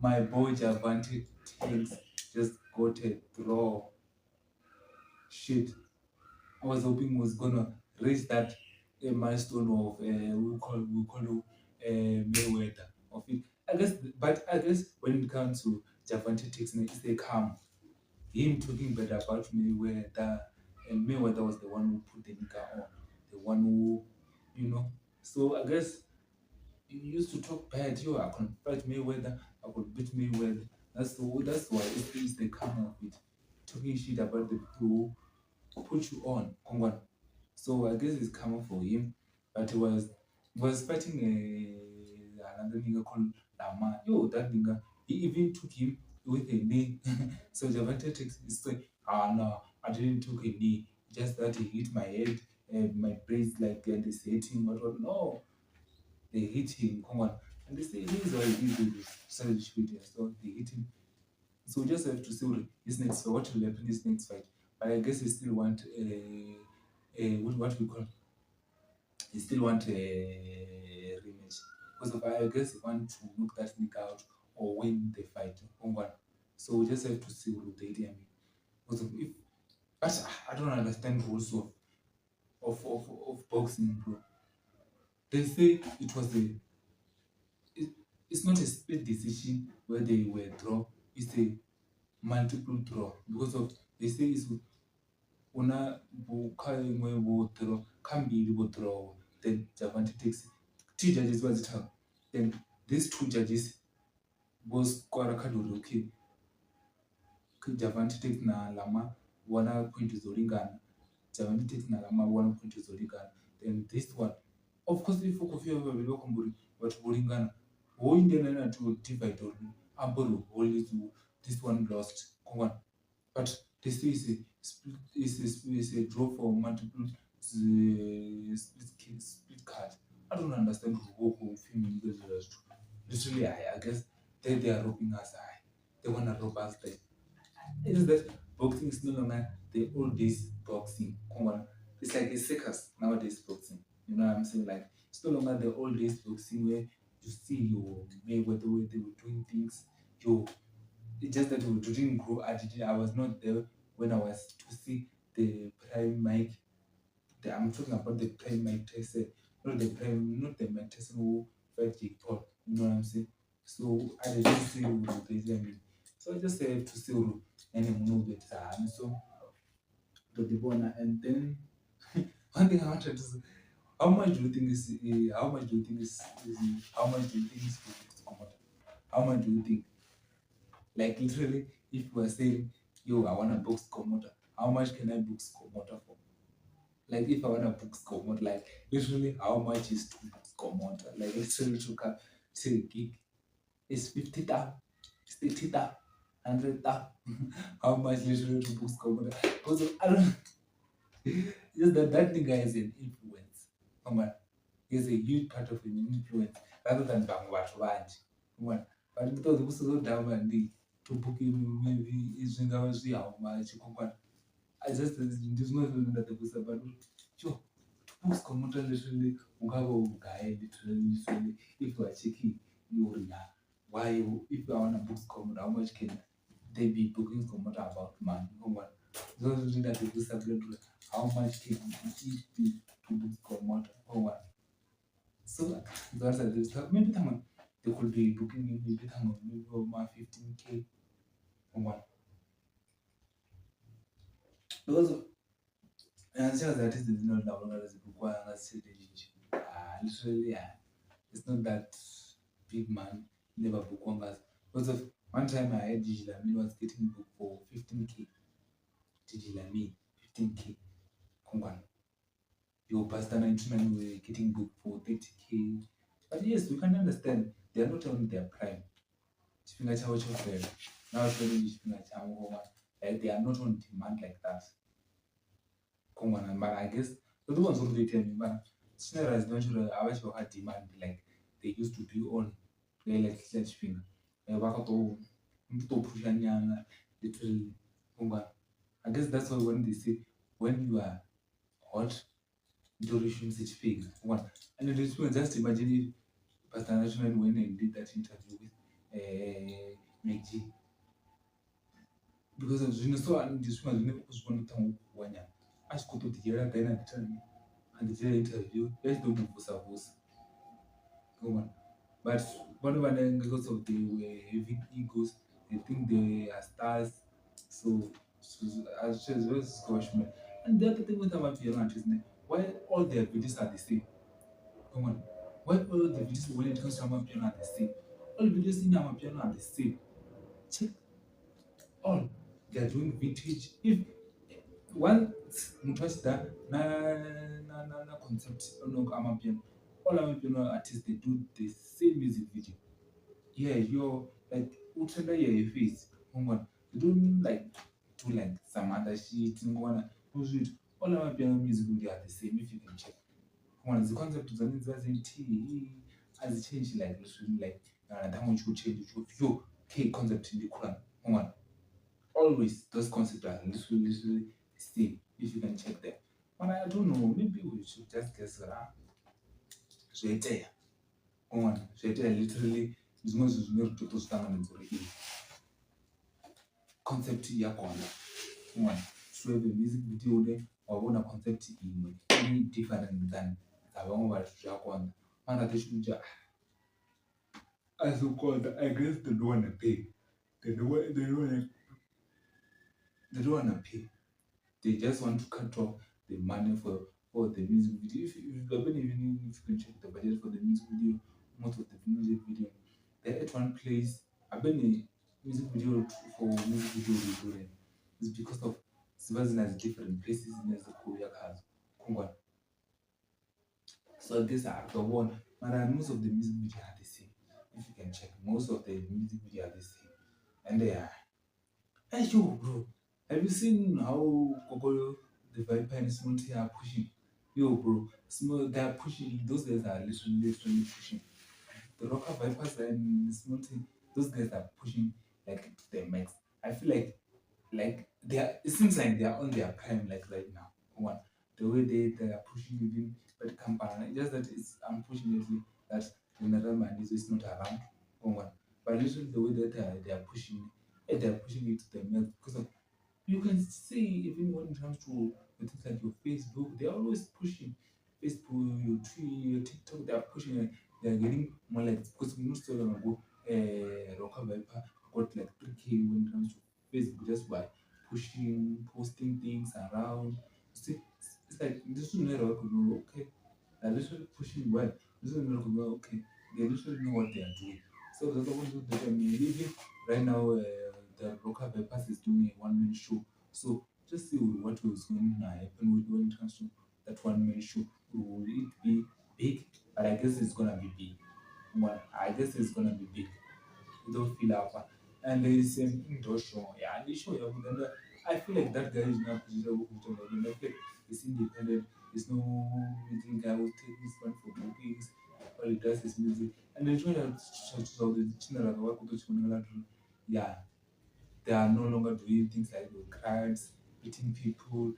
A: my boy Javante Takes just got a draw. Shit, I was hoping he was gonna reach that milestone of we call Mayweather of it. I guess when it comes to Javante Takes, it's the calm. Him talking bad about Mayweather, and Mayweather was the one who put the nigga on, the one who, you know. So I guess you used to talk bad. Yo, I could fight Mayweather, I could beat Mayweather. That's why it is the karma of it. Talking shit about the people who put you on. Kongwan. So I guess it's karma for him, but he was fighting another nigga called Lama. Yo, that nigga, he even took him with a knee. So Javante takes his say, no, I didn't took a knee. Just that he hit my head and my brains like and they say hitting what no. They hit him, come on. And they say he's what he is with savage video. So they hit him. So we just have to see his next fight, what will happen in his next fight. But I guess he still want what we call he still want a rematch. Because of I guess he want to knock that nigga out or win the fight. So we just have to see what they do. Because of if but I don't understand rules of boxing, bro. They say it was it, it's not a split decision where they were draw, it's a multiple draw because of they say it's una kha imwe vho draw kha mbili vho draw then Javante takes two judges was it then these two judges was square kha okay Javante takes na Lama wana point zolingana Javante takes na Lama wana point zolingana then this one of course if ukufika velo kumburi watu bolingana wo indena na to divide or ambolo only to this one lost one but this is a split is a draw for multiple split card. I don't understand who film those two. Literally, I guess they are robbing us. They wanna rob us. It is that boxing is no longer the old days boxing. Come on, it's like a circus nowadays boxing. You know what I'm saying? Like it's no longer the old days boxing where you see your Mayweather the way they were doing things. It's just that we didn't grow attitude. I was not there when I was to see the prime Mike. I'm talking about the prime Mike Tyson, not the Mike Tyson who fight Jake Paul. You know what I'm saying? So I didn't see the so I just have to see and know that so to the bona and then one thing I wanted to say, how much do you think is how much do you think is how much do you think is how much do you think? Like literally, if we are saying, yo, I want a box Komoda, how much can I book Komoda for? Like if I want a book Komoda, like literally, how much is two books Komoda? Like literally to gig is 50,000, 60,000, 100,000. How much literally to books Komoda? Because I don't just that thing guy is an influence. Come on, he's a huge part of an influence rather than Bangwatch. Come on, but because we so down and to book him maybe is how much I just this not that the books about yo to books commuter literally guy literally if you are checking you why if you want to book commuter how much can they be booking commuter about man those that the books how much can it be to book commuter so that's the stuff maybe they could be booking maybe over 15K one. Because that is not literally, it's not that big man. Never book one guys. Because of one time I had Digilami was getting booked for 15K. Digilami 15K. Kongwan. Your Pastor 99 were getting booked for 30K. But yes, we can understand they are not on their prime. Now like they are not on demand like that. But I guess the ones who they tell me, but Schneider is not sure I wish had demand like they used to be on like such thing. To push literally. I guess that's why when they say when you are hot, duration such thing. And it is just imagine if Pastor National when they did that interview with McG. Because so and this one never was one time one year. I could to the other then and the interview, let's do move for come on. But whatever then because of they were having egos, they think they are stars. So as well as Scoshman. And the other thing with our piano artists, why all their videos are the same? Come on. Why all the videos when it comes to our piano are the same? All videos in our piano are the same. Check all. They are doing vintage. If once mutwachida na concept no amapiano all our piano artists, they do the same music video. Yeah, you're like utrenda your face. You don't like do like some other shit. All our piano music video are the same if you can check. The concept is as change like literally like that one should change your K concept in the Quran. Always those concepts are literally the same if you can check them. But I don't know, maybe we should just guess around. Zveteya. Zveteya literally zvimwe zvinhu zvine rutoto zvitanganidzo reii concept yakona. So the music video there wabona concept imwe any different than dzavamwe vari zvakona. Mara techikuja as you call I guess they don't want to pay. They don't want to pay. They just want to cut off the money for the music video. If you can check the budget for the music video, most of the music video, they're at one place. I've been a music video for music video is because of Sivazina's different places in the Korea cars. So these are the one, but most of the music video are the same. If you can check, most of the music video are the same, and they are. Hey yo, bro, have you seen how Coco the Viper and Smoothie are pushing? Yo, bro, they are pushing. Those guys are literally pushing. The Rocker Vipers and Smoothie, those guys are pushing like to the max. I feel like they are. It seems like they are on their prime like right now. One, the way they are pushing within that company, just that it's unfortunately that another man is not around. One, but literally the way that they are pushing. They're pushing it to the max because of, you can see even when it comes to things like your Facebook, they're always pushing Facebook, your Twitter, your TikTok, they're pushing it. They're getting more like because most of them ago, Rocker Viper got like 3K when it comes to Facebook just by pushing, posting things around. See, it's like this is not okay. They're literally pushing well. This is not okay. They literally know what they are doing. So that's what they can maybe right now. The Rocker Vipers is doing a one-man show. So just see what was going to happen when it comes to that one-man show. Will it be big? But I guess it's gonna be big. Well, I guess it's gonna be big. You don't feel up. And there is an indoor show. Yeah, and the show. I feel like that guy is not it's independent. There's no music guy will take this one for bookings. All he does is music. And they try to the yeah, they are no longer doing things like crimes, beating people,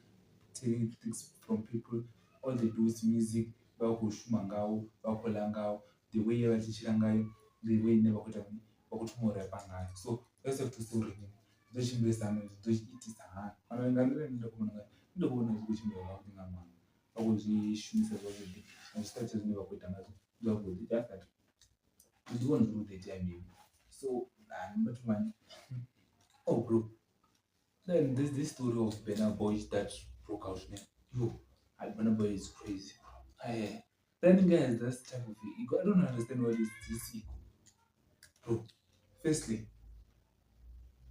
A: taking things from people. All they do is music. Vakushuma ngawo, vakola ngawo, the way vatichira ngayo, the way nevakuita vakutomorapa ngayo. So that's have to still remain. Ndochimbesana ndochiitisa hana. Kana ndoenda kuona zvikuchimbira kuti ngamana. Vakuzvishumisa zvakudi. Azvisati zvinovakuita ngazo. Zvakudi. Just that. We don't do the time maybe. So, but man. Oh, bro. Then there's this story of Burna Boy that broke out, man. Yo, Burna Boy is crazy, bro. Then guys, that's type of ego. I don't understand what is this ego, bro. Firstly,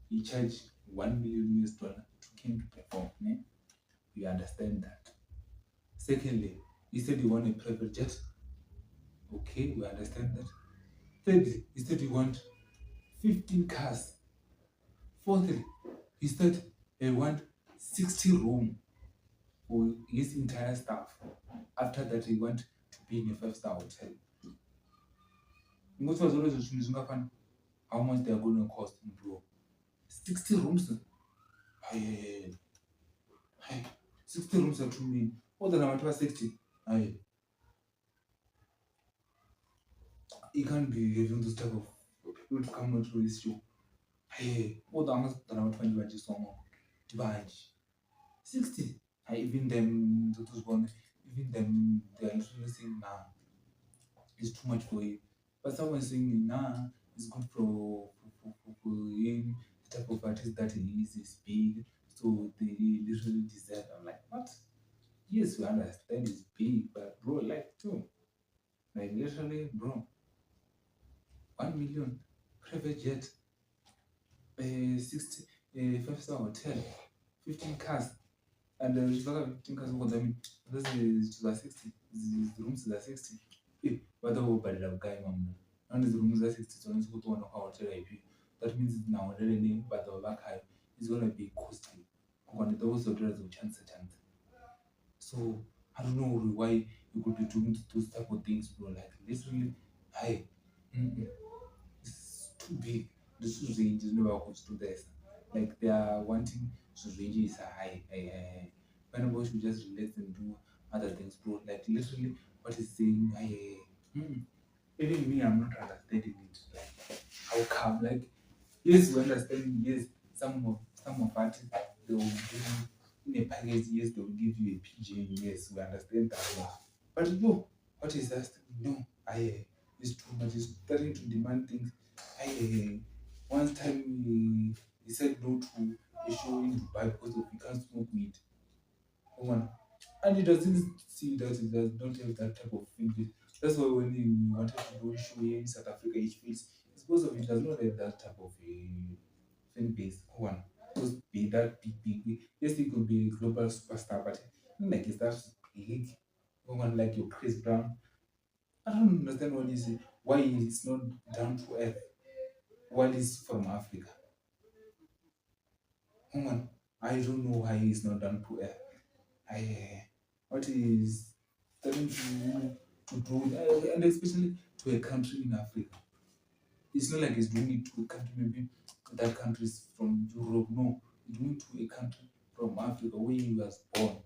A: he charged $1 million to Kim to perform. Ne? We understand that. Secondly, he said he wanted a private jet. Okay, we understand that. Thirdly, he said he want 15 cars. Fourthly, he said he want 60 rooms for his entire staff. After that, he want to be in a 5-star hotel. Most of those how much they are going to cost, bro? 60 rooms. Hey, 60 rooms are 2 million. More than about 60. You can't be having this type of people to come onto this show. Hey, more than about 20 badges or more. 60. Even them, even them, they are literally saying, nah, it's too much for you. But someone is saying, nah, it's good for him, the type of artist that he is big, so they literally deserve. I'm like, what? Yes, we understand it's big, but bro, like, too. Like, literally, bro, 1 million, private jet, 60, 5-star hotel, 15 cars. And 15 cars, what I mean, this is to the 60. The rooms to the 60. vada vobhadhira kukaima muna vanozirumuza 60,000 kuti uone kwahotera ipi. That means nahotera nevada vavakayo is gonna be costly kungwane ndokuzotera dzekuchandisa chandisa. So I don't know why you could be doing those type of things, bro. Like literally, it's too big. This is range is never goes to this. Like they are wanting to range is high. When should just relax and do other things, bro. Like literally, what is saying? Even me, I'm not understanding it. Like how come? Like yes, we understand. Yes, some of artists they will give you in a package. Yes, they will give you a PJ. Yes, we understand that one. But no, what is that? No, it's too much. It's starting to demand things. One time he said no to a show in Dubai because of he can't smoke weed. One. And he doesn't see that he does not have that type of thing. That's why when he wanted to do a show here in South Africa, he feels it's because of it does not have that type of fan base. One. Because be that big. Yes, he could be a global superstar, but not like it's that big. One like your Chris Brown. I don't understand what is it, why it's not down to earth while he's from Africa. Woman, I don't know why he's not down to earth. What is starting to do, and especially to a country in Africa. It's not like he's doing it to a country, maybe that country is from Europe. No, he's doing it to a country from Africa where he was born,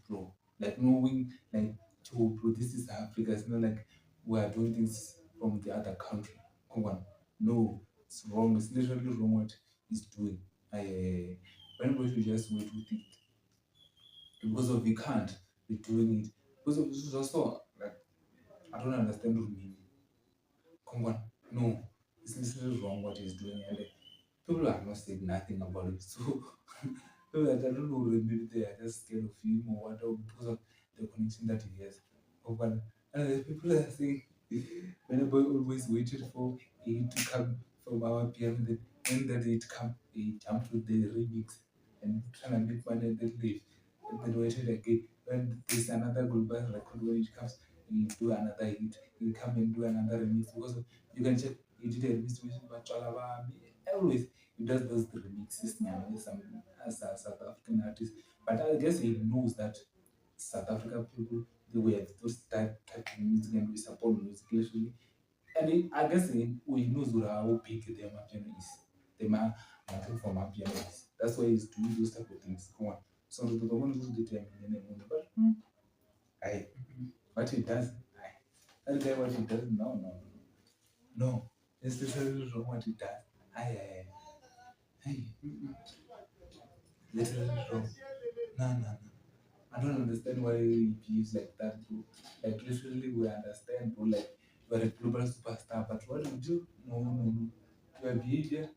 A: bro. Like knowing, like, oh, bro, this is Africa. It's not like we are doing things from the other country. Come on, no, it's wrong. It's literally wrong what he's doing. When should just wait with it because of he can't be doing it because of this is also like I don't understand what mean. Come on, no, it's literally wrong what he's doing, and people are not saying nothing about it. So people that I don't know, maybe they are just scared of him or what, or because of the connection that he has. But and people are saying whenever always waited for it to come from our piano, then when that it come, he jump to the remix and trying to make money and then leave. And then waited again. When there's another global record when it comes, he do another hit. He come and do another remix because you can check. He did a remix with Bachalaba. Always he does those remixes now as a South African artist. But I guess he knows that South African people they were those type of music and we support music literally. And I guess he knows how big the Amapiano is. The man nothing from Amapiano is. That's why he's doing those type of things. Come on. So the one who did it, but I what he does, that guy what he does, no. It's literally wrong what he does. I literally wrong. No. I don't understand why he behaves like that, bro. Like literally, we understand, bro. Like you're a global superstar, but what you do? No. Your behavior